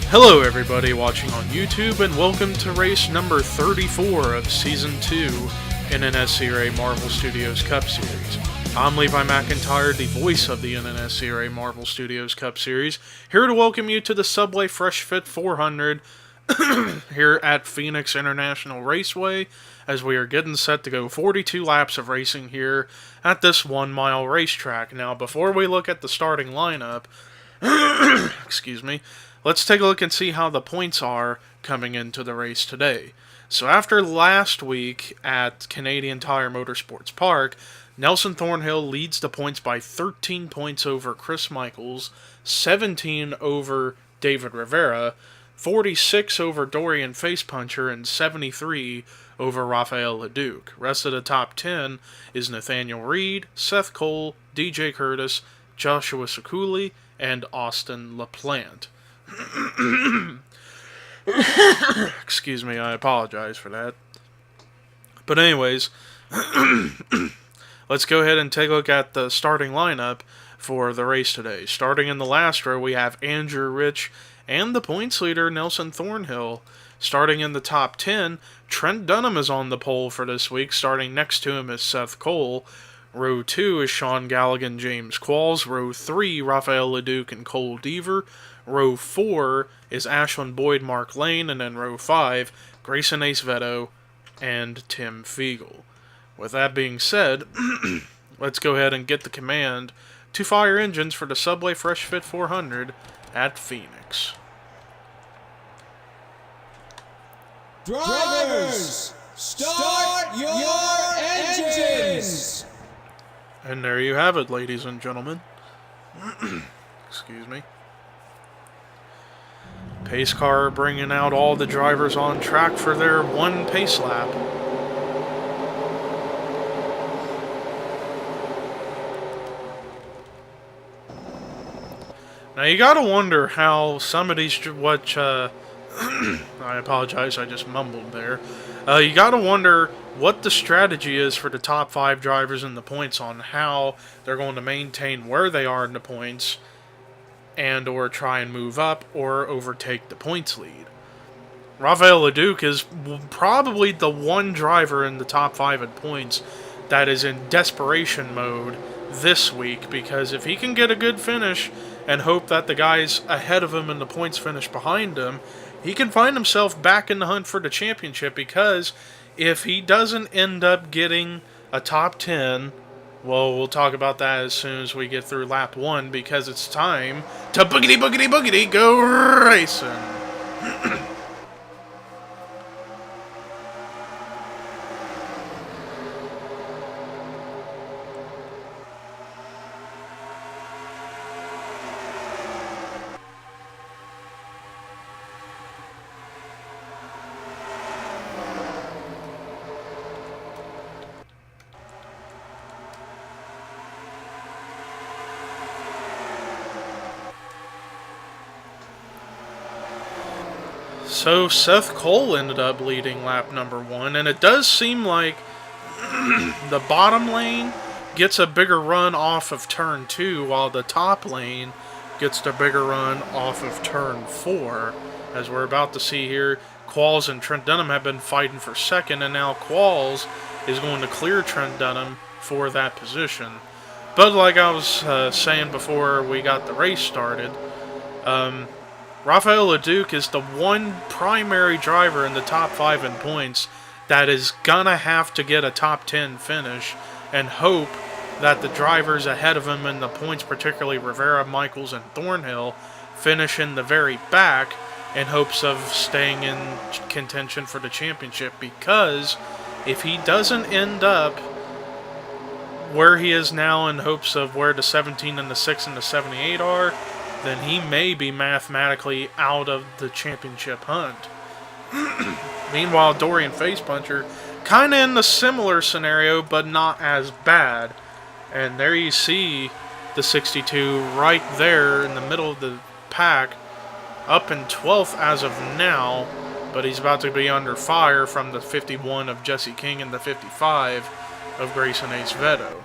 Hello everybody watching on YouTube, and welcome to race number 34 of Season 2 NNSCRA Marvel Studios Cup Series. I'm Levi McIntyre, the voice of the NNSCRA Marvel Studios Cup Series, here to welcome you to the Subway Fresh Fit 400 here at Phoenix International Raceway, as we are getting set to go 42 laps of racing here at this 1-mile racetrack. Now, before we look at the starting lineup, excuse me, let's take a look and see how the points are coming into the race today. So after last week at Canadian Tire Motorsports Park, Nelson Thornhill leads the points by 13 points over Chris Michaels, 17 over David Rivera, 46 over Dorian Facepuncher, and 73 over Rafael Leduc. Rest of the top 10 is Nathaniel Reed, Seth Cole, DJ Curtis, Joshua Sekuli, and Austin LaPlante. Excuse me, I apologize for that. But anyways, let's go ahead and take a look at the starting lineup for the race today. Starting in the last row, we have Andrew Rich and the points leader, Nelson Thornhill. Starting in the top 10, Trent Dunham is on the pole for this week. Starting next to him is Seth Cole. Row 2 is Sean Galligan, James Qualls. Row 3, Rafael Leduc and Cole Deaver. Row 4 is Ashlyn Boyd, Mark Lane. And then row 5, Grayson Acevedo and Tim Fiegel. With that being said, let's go ahead and get the command to fire engines for the Subway Fresh Fit 400 at Phoenix. Drivers, start your engines! And there you have it, ladies and gentlemen. Excuse me. Pace car bringing out all the drivers on track for their one pace lap. Now you gotta wonder how some of these, I apologize, I just mumbled there. You gotta wonder what the strategy is for the top 5 drivers in the points on how they're going to maintain where they are in the points and or try and move up or overtake the points lead. Rafael Leduc is probably the one driver in the top 5 in points that is in desperation mode this week, because if he can get a good finish and hope that the guys ahead of him in the points finish behind him, he can find himself back in the hunt for the championship. Because if he doesn't end up getting a top 10, well, we'll talk about that as soon as we get through lap 1, because it's time to boogity, boogity, boogity, go racing. So Seth Cole ended up leading lap number 1, and it does seem like the bottom lane gets a bigger run off of turn 2, while the top lane gets the bigger run off of turn 4. As we're about to see here, Qualls and Trent Dunham have been fighting for second, and now Qualls is going to clear Trent Dunham for that position. But like I was saying before we got the race started, Rafael Leduc is the one primary driver in the top 5 in points that is gonna have to get a top 10 finish and hope that the drivers ahead of him in the points, particularly Rivera, Michaels, and Thornhill, finish in the very back in hopes of staying in contention for the championship. Because if he doesn't end up where he is now in hopes of where the 17 and the 6 and the 78 are, then he may be mathematically out of the championship hunt. Meanwhile, Dorian Facepuncher, kind of in the similar scenario, but not as bad. And there you see the 62 right there in the middle of the pack, up in 12th as of now, but he's about to be under fire from the 51 of Jesse King and the 55 of Grayson Acevedo.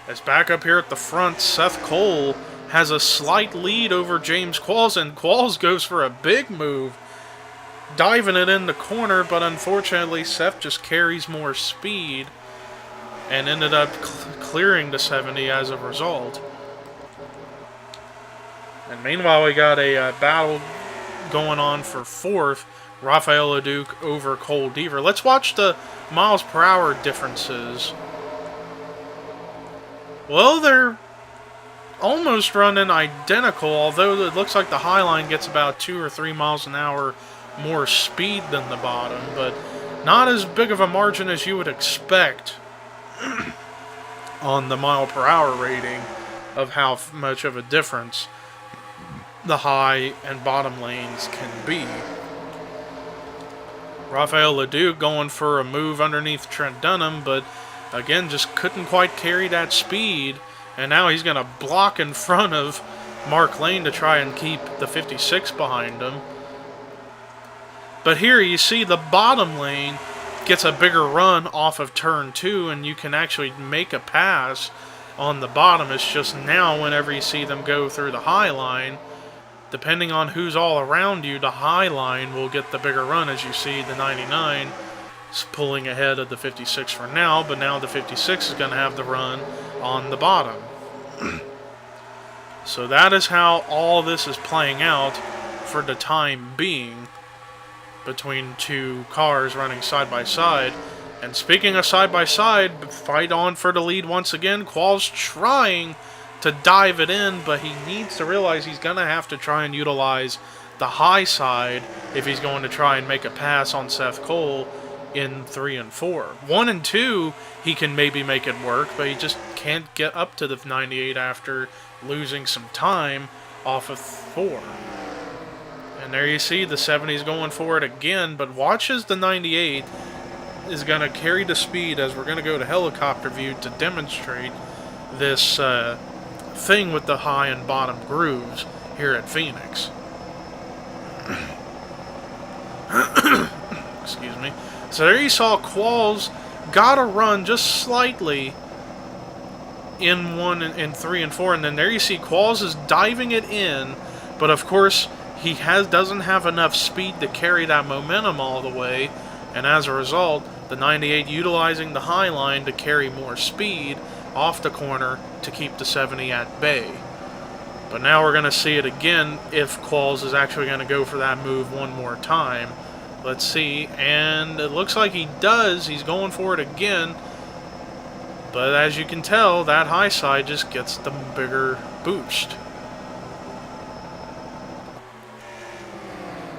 As back up here at the front, Seth Cole has a slight lead over James Qualls, and Qualls goes for a big move, diving it in the corner, but unfortunately Seth just carries more speed and ended up clearing the 70 as a result. And meanwhile, we got a battle going on for fourth. Rafael Leduc over Cole Deaver. Let's watch the miles per hour differences. Well, they're almost running identical, although it looks like the high line gets about 2 or 3 miles an hour more speed than the bottom, but not as big of a margin as you would expect on the mile per hour rating of how much of a difference the high and bottom lanes can be. Rafael Leduc going for a move underneath Trent Dunham, but again just couldn't quite carry that speed, and now he's going to block in front of Mark Lane to try and keep the 56 behind him. But here you see the bottom lane gets a bigger run off of turn 2, and you can actually make a pass on the bottom. It's just now whenever you see them go through the high line, depending on who's all around you, the high line will get the bigger run. As you see, the 99 is pulling ahead of the 56 for now, but now the 56 is going to have the run on the bottom. So that is how all this is playing out for the time being between two cars running side by side. And speaking of side by side, fight on for the lead once again. Qualls trying to dive it in, but he needs to realize he's going to have to try and utilize the high side if he's going to try and make a pass on Seth Cole in 3 and 4. 1 and 2, he can maybe make it work, but he just can't get up to the 98 after losing some time off of 4. And there you see the 70's going for it again, but watch as the 98 is going to carry the speed, as we're going to go to helicopter view to demonstrate this thing with the high and bottom grooves here at Phoenix. Excuse me. So there you saw Qualls got a run just slightly in 1 and 3 and 4, and then there you see Qualls is diving it in, but of course he doesn't have enough speed to carry that momentum all the way, and as a result, the 98 utilizing the high line to carry more speed off the corner to keep the 70 at bay. But now we're going to see it again if Qualls is actually going to go for that move one more time. Let's see, and it looks like he does. He's going for it again, but as you can tell, that high side just gets the bigger boost.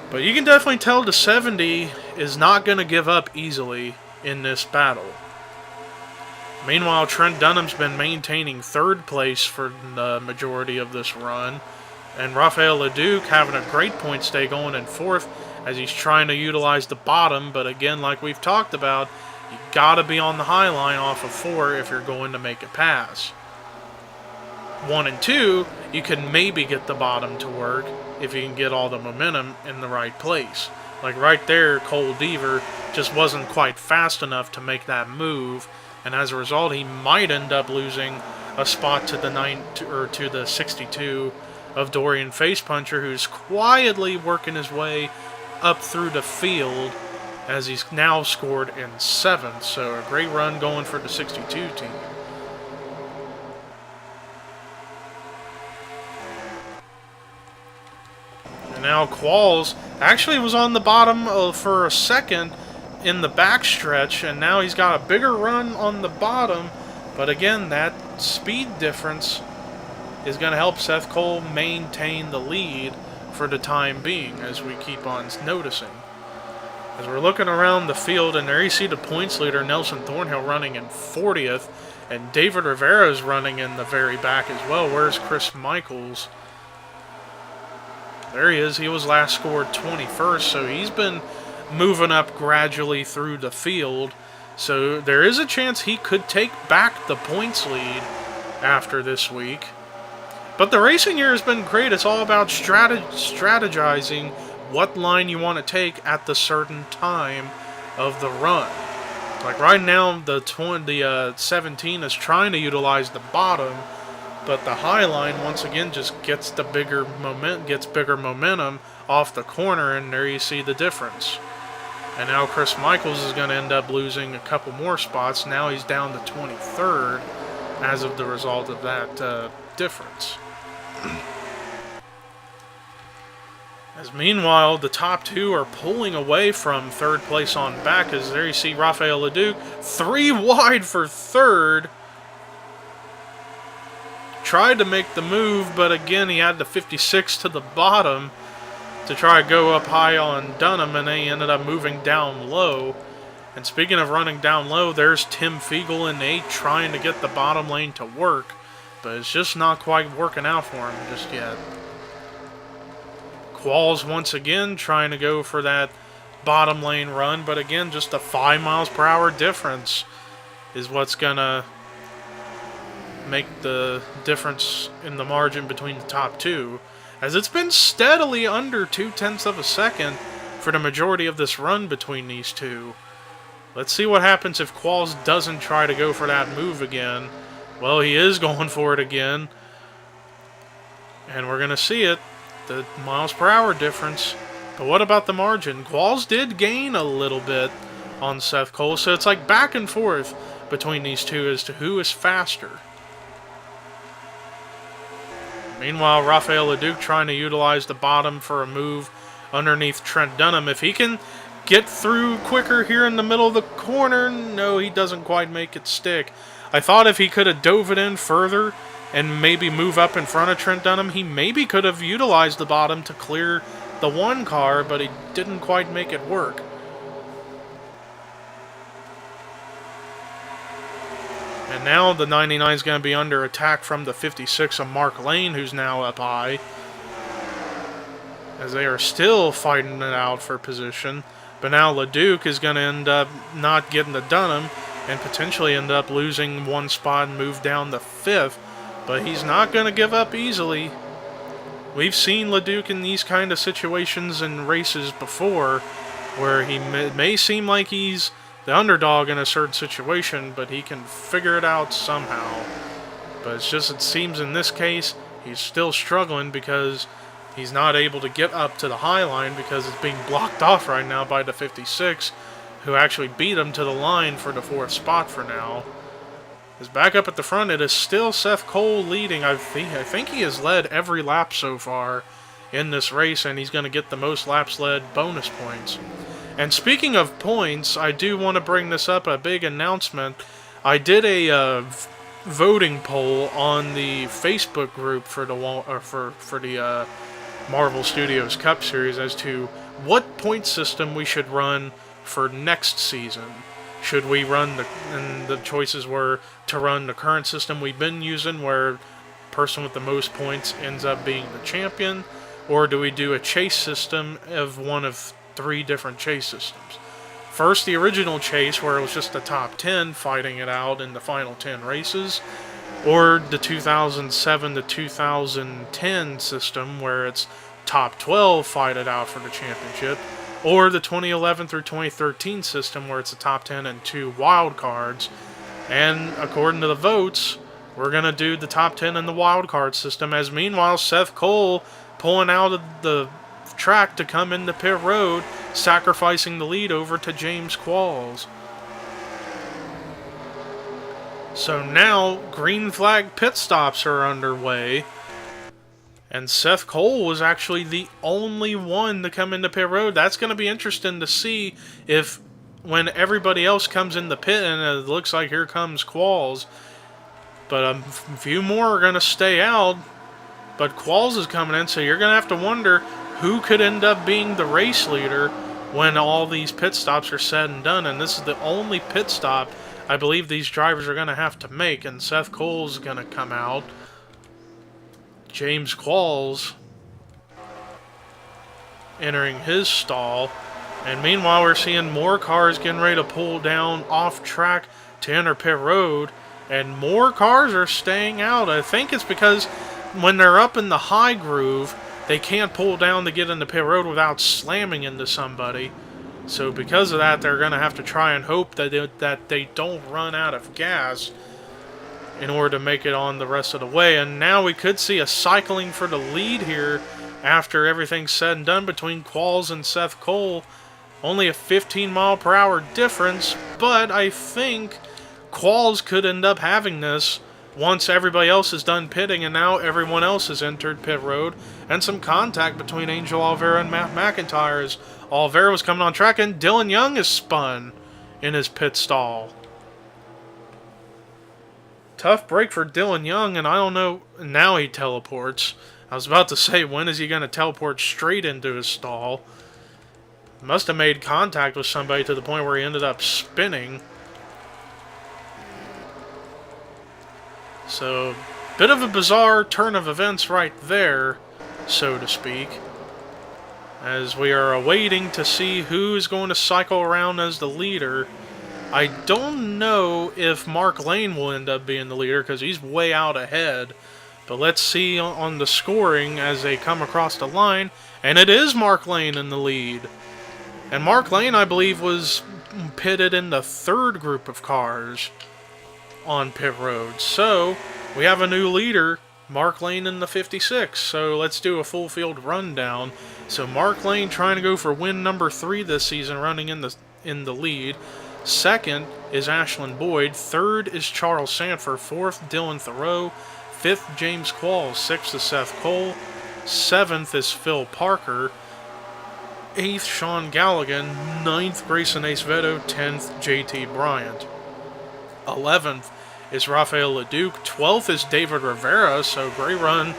But you can definitely tell the 70 is not going to give up easily in this battle. Meanwhile, Trent Dunham's been maintaining 3rd place for the majority of this run, and Rafael Leduc having a great point stay going in 4th as he's trying to utilize the bottom, but again, like we've talked about, you gotta be on the high line off of 4 if you're going to make a pass. 1 and 2, you can maybe get the bottom to work if you can get all the momentum in the right place. Like right there, Cole Deaver just wasn't quite fast enough to make that move, and as a result, he might end up losing a spot to the 62 of Dorian Facepuncher, who's quietly working his way up through the field as he's now scored in 7th. So a great run going for the 62 team. And now Qualls actually was on the bottom for a second in the backstretch, and now he's got a bigger run on the bottom, but again, that speed difference is going to help Seth Cole maintain the lead for the time being, as we keep on noticing. As we're looking around the field, and there you see the points leader, Nelson Thornhill, running in 40th, and David Rivera is running in the very back as well. Where's Chris Michaels? There he is. He was last scored 21st, so he's been moving up gradually through the field. So there is a chance he could take back the points lead after this week. But the racing year has been great. It's all about strategizing what line you want to take at the certain time of the run. Like right now, the 17 is trying to utilize the bottom But the high line once again just gets bigger momentum off the corner, and there you see the difference. And now Chris Michaels is going to end up losing a couple more spots. Now he's down to 23rd as of the result of that difference. As meanwhile, the top two are pulling away from third place on back, as there you see Rafael Leduc 3 wide for third. Tried to make the move, but again he had the 56 to the bottom to try to go up high on Dunham, and they ended up moving down low. And speaking of running down low, there's Tim Fiegel in 8 trying to get the bottom lane to work, but it's just not quite working out for him just yet. Qualls once again trying to go for that bottom lane run, but again, just a 5 miles per hour difference is what's gonna make the difference in the margin between the top two, as it's been steadily under 0.2 of a second for the majority of this run between these two. Let's see what happens if Qualls doesn't try to go for that move again. Well, he is going for it again, and we're gonna see it. The miles per hour difference. But what about the margin? Qualls did gain a little bit on Seth Cole, so it's like back and forth between these two as to who is faster. Meanwhile, Rafael Leduc trying to utilize the bottom for a move underneath Trent Dunham. If he can get through quicker here in the middle of the corner, no, he doesn't quite make it stick. I thought if he could have dove it in further and maybe move up in front of Trent Dunham, he maybe could have utilized the bottom to clear the one car, but he didn't quite make it work. And now the 99 is going to be under attack from the 56 of Mark Lane, who's now up high, as they are still fighting it out for position. But now Leduc is going to end up not getting the Dunham and potentially end up losing one spot and move down to 5th. But he's not going to give up easily. We've seen Leduc in these kind of situations in races before, where he may seem like he's the underdog in a certain situation, but he can figure it out somehow. But it's just, it seems in this case, he's still struggling because he's not able to get up to the high line because it's being blocked off right now by the 56, who actually beat him to the line for the 4th spot for now. Is back up at the front. It is still Seth Cole leading. I think he has led every lap so far in this race, and he's going to get the most laps led bonus points. And speaking of points, I do want to bring this up, a big announcement. I did a voting poll on the Facebook group for the Marvel Studios Cup Series as to what point system we should run for next season. Should we run and the choices were to run the current system we've been using, where the person with the most points ends up being the champion, or do we do a chase system of one of 3 different chase systems? First, the original chase, where it was just the top 10 fighting it out in the final 10 races, or the 2007 to 2010 system, where it's top 12 fight it out for the championship, or the 2011 through 2013 system, where it's the top 10 and 2 wild cards. And according to the votes, we're going to do the top 10 in the wild card system, as meanwhile Seth Cole pulling out of the track to come into pit road, sacrificing the lead over to James Qualls. So now green flag pit stops are underway, and Seth Cole was actually the only one to come into pit road. That's going to be interesting to see if, when everybody else comes in the pit and it looks like here comes Qualls, but a few more are going to stay out, but Qualls is coming in, so you're going to have to wonder who could end up being the race leader when all these pit stops are said and done. And this is the only pit stop I believe these drivers are going to have to make, and Seth Cole's going to come out. James Qualls entering his stall. And meanwhile, we're seeing more cars getting ready to pull down off track to enter pit road, and more cars are staying out. I think it's because when they're up in the high groove, they can't pull down to get into pit road without slamming into somebody. So because of that, they're going to have to try and hope that they don't run out of gas. in order to make it on the rest of the way. And now we could see a cycling for the lead here after everything's said and done between Qualls and Seth Cole. Only a 15-mile-per-hour difference, but I think Qualls could end up having this once everybody else is done pitting and now everyone else has entered pit road, and some contact between Angel Oliveira and Matt McIntyre as Oliveira was coming on track and Dylan Young is spun in his pit stall. Tough break for Dylan Young, and I don't know, now he teleports. I was about to say, when is he going to teleport straight into his stall? Must have made contact with somebody to the point where he ended up spinning. So, bit of a bizarre turn of events right there, so to speak, as we are awaiting to see who is going to cycle around as the leader. I don't know if Mark Lane will end up being the leader because he's way out ahead. But let's see on the scoring as they come across the line. And it is Mark Lane in the lead. And Mark Lane, I believe, was pitted in the third group of cars on pit road. So we have a new leader, Mark Lane in the 56. So let's do a full field rundown. So Mark Lane trying to go for win number 3 this season, running in the lead. Second is Ashlyn Boyd. Third is Charles Sanford. Fourth, Dylan Thoreau. Fifth, James Qualls. Sixth is Seth Cole. Seventh is Phil Parker. Eighth, Sean Galligan. Ninth, Grayson Acevedo. 10th, JT Bryant. 11th is Rafael LeDuc. 12th is David Rivera. So great run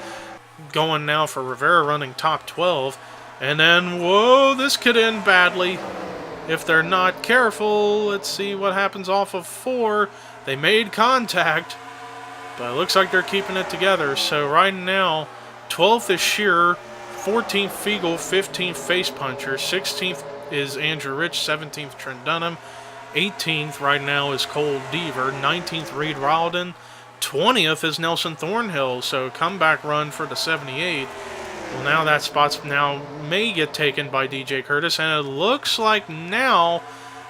going now for Rivera, running top 12. And then, whoa, this could end badly if they're not careful. Let's see what happens off of 4. They made contact, but it looks like they're keeping it together. So right now, 12th is Shearer, 14th Fiegel, 15th Face Puncher, 16th is Andrew Rich, 17th Trent Dunham, 18th right now is Cole Deaver, 19th Reed Ralden, 20th is Nelson Thornhill. So comeback run for the 78. Well, now that spot's now may get taken by DJ Curtis, and it looks like now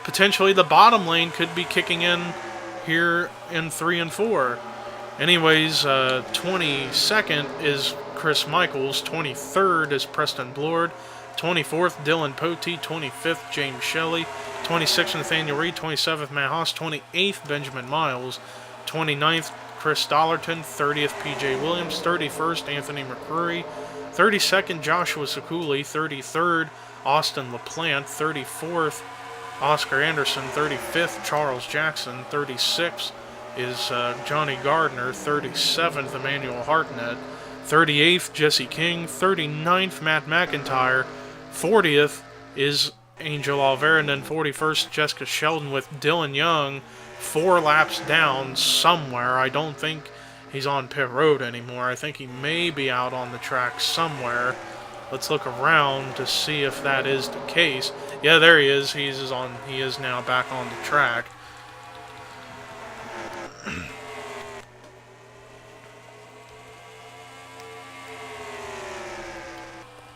potentially the bottom lane could be kicking in here in 3 and 4. Anyways, 22nd is Chris Michaels, 23rd is Preston Blord, 24th Dylan Potee, 25th James Shelley, 26th Nathaniel Reed, 27th Matt Haas, 28th Benjamin Miles, 29th Chris Dollarton, 30th PJ Williams, 31st Anthony McCreary, 32nd, Joshua Sekuli. 33rd, Austin LaPlante. 34th, Oscar Anderson. 35th, Charles Jackson. 36th is Johnny Gardner. 37th, Emmanuel Hartnett. 38th, Jesse King. 39th, Matt McIntyre. 40th is Angel Oliveira. And then 41st, Jessica Sheldon with Dylan Young 4 laps down somewhere. I don't think he's on pit road anymore. I think he may be out on the track somewhere. Let's look around to see if that is the case. Yeah, there he is. He is now back on the track.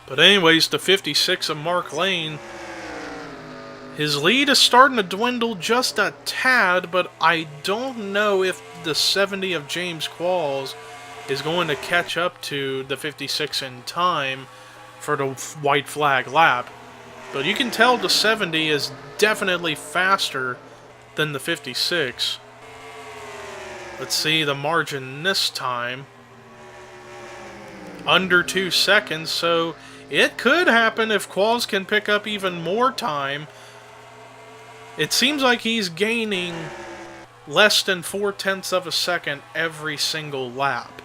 But anyways, the 56 of Mark Lane, his lead is starting to dwindle just a tad, but I don't know if the 70 of James Qualls is going to catch up to the 56 in time for the white flag lap. But you can tell the 70 is definitely faster than the 56. Let's see the margin this time. Under 2 seconds, so it could happen if Qualls can pick up even more time. It seems like he's gaining less than 0.4 of a second every single lap.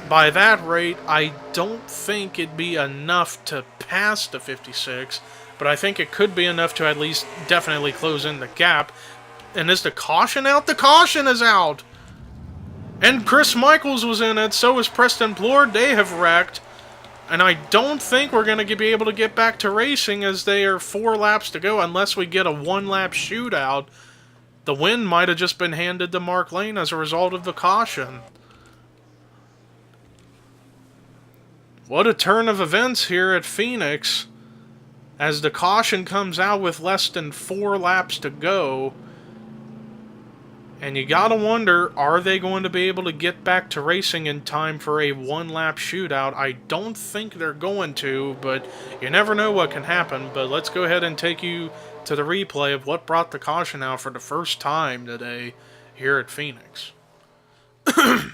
By that rate, I don't think it'd be enough to pass the 56, but I think it could be enough to at least definitely close in the gap. And is the caution out? The caution is out! And Chris Michaels was in it, so is Preston Blord. They have wrecked. And I don't think we're going to be able to get back to racing as they are 4 laps to go unless we get a 1-lap shootout. The win might have just been handed to Mark Lane as a result of the caution. What a turn of events here at Phoenix as the caution comes out with less than 4 laps to go. And you gotta wonder, are they going to be able to get back to racing in time for a one-lap shootout? I don't think they're going to, but you never know what can happen. But let's go ahead and take you to the replay of what brought the caution out for the first time today here at Phoenix.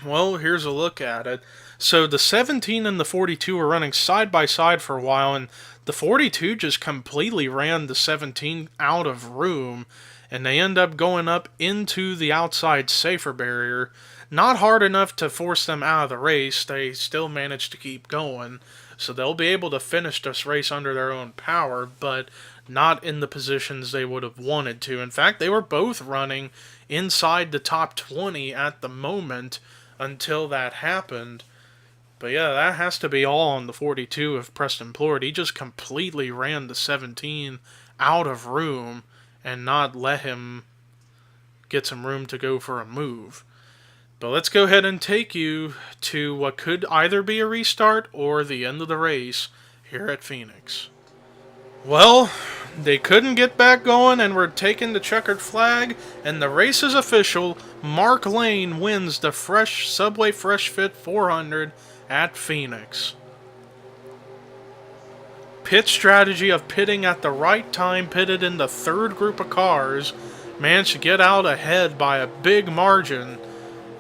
Well, here's a look at it. So the 17 and the 42 were running side by side for a while, and the 42 just completely ran the 17 out of room, and they end up going up into the outside safer barrier. Not hard enough to force them out of the race. They still managed to keep going, so they'll be able to finish this race under their own power, but not in the positions they would have wanted to. In fact, they were both running inside the top 20 at the moment until that happened. But yeah, that has to be all on the 42 of Preston Plord. He just completely ran the 17 out of room and not let him get some room to go for a move. But let's go ahead and take you to what could either be a restart or the end of the race here at Phoenix. Well, they couldn't get back going and were taking the checkered flag, and the race is official. Mark Lane wins the Subway Fresh Fit 400 at Phoenix. Pit strategy of pitting at the right time, pitted in the third group of cars, managed to get out ahead by a big margin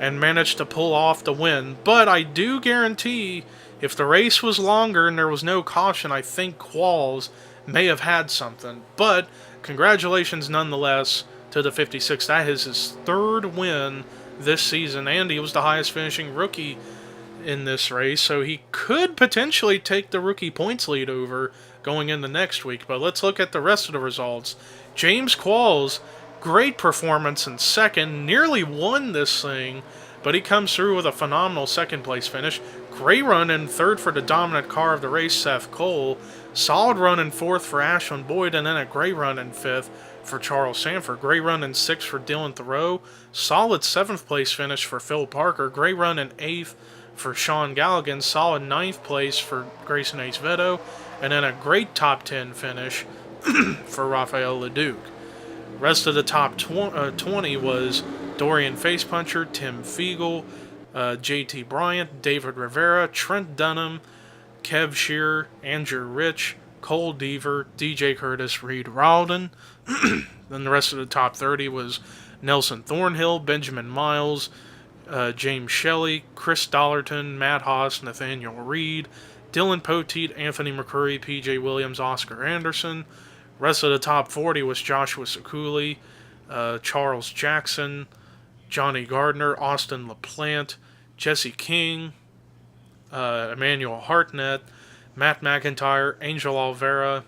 and managed to pull off the win. But I do guarantee, if the race was longer and there was no caution, I think Qualls may have had something. But congratulations nonetheless to the 56. That is his third win this season, and he was the highest finishing rookie in this race, so he could potentially take the rookie points lead over going into next week. But let's look at the rest of the results. James Qualls, great performance in second, nearly won this thing, but he comes through with a phenomenal second place finish. Great run in third for the dominant car of the race, Seth Cole. Solid run in fourth for Ashland Boyd, and then a great run in fifth for Charles Sanford. Great run in sixth for Dylan Thoreau. Solid seventh place finish for Phil Parker. Great run in eighth for Sean Galligan. Solid ninth place for Grayson Acevedo. And then a great top 10 finish for Rafael Leduc. Rest of the top 20 was Dorian Facepuncher, Tim Fiegel, JT Bryant, David Rivera, Trent Dunham, Kev Shearer, Andrew Rich, Cole Deaver, DJ Curtis, Reed Rowden. Then the rest of the top 30 was Nelson Thornhill, Benjamin Miles, James Shelley, Chris Dollarton, Matt Haas, Nathaniel Reed, Dylan Poteet, Anthony McCurry, PJ Williams, Oscar Anderson. Rest of the top 40 was Joshua Sekuli, Charles Jackson, Johnny Gardner, Austin LaPlante, Jesse King, Emmanuel Hartnett, Matt McIntyre, Angel Alvera,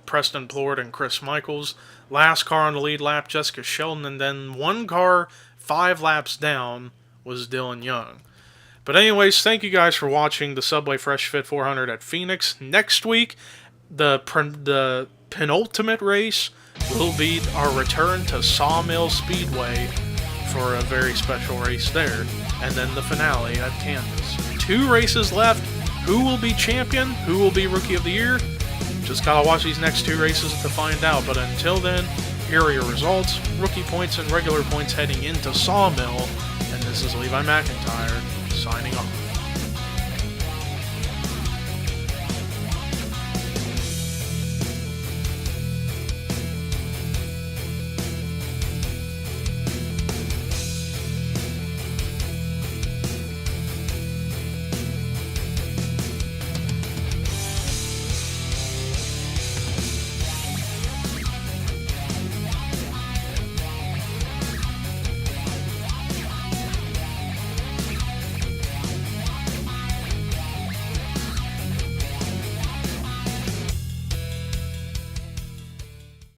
Preston Plord, and Chris Michaels. Last car on the lead lap, Jessica Sheldon, and then one car 5 laps down was Dylan Young. But anyways, thank you guys for watching the Subway Fresh Fit 400 at Phoenix. Next week, the penultimate race will be our return to Sawmill Speedway for a very special race there, and then the finale at Kansas. 2 races left. Who will be champion? Who will be Rookie of the Year? Just gotta watch these next 2 races to find out. But until then, here are your results, rookie points and regular points heading into Sawmill. And this is Levi McIntyre signing off.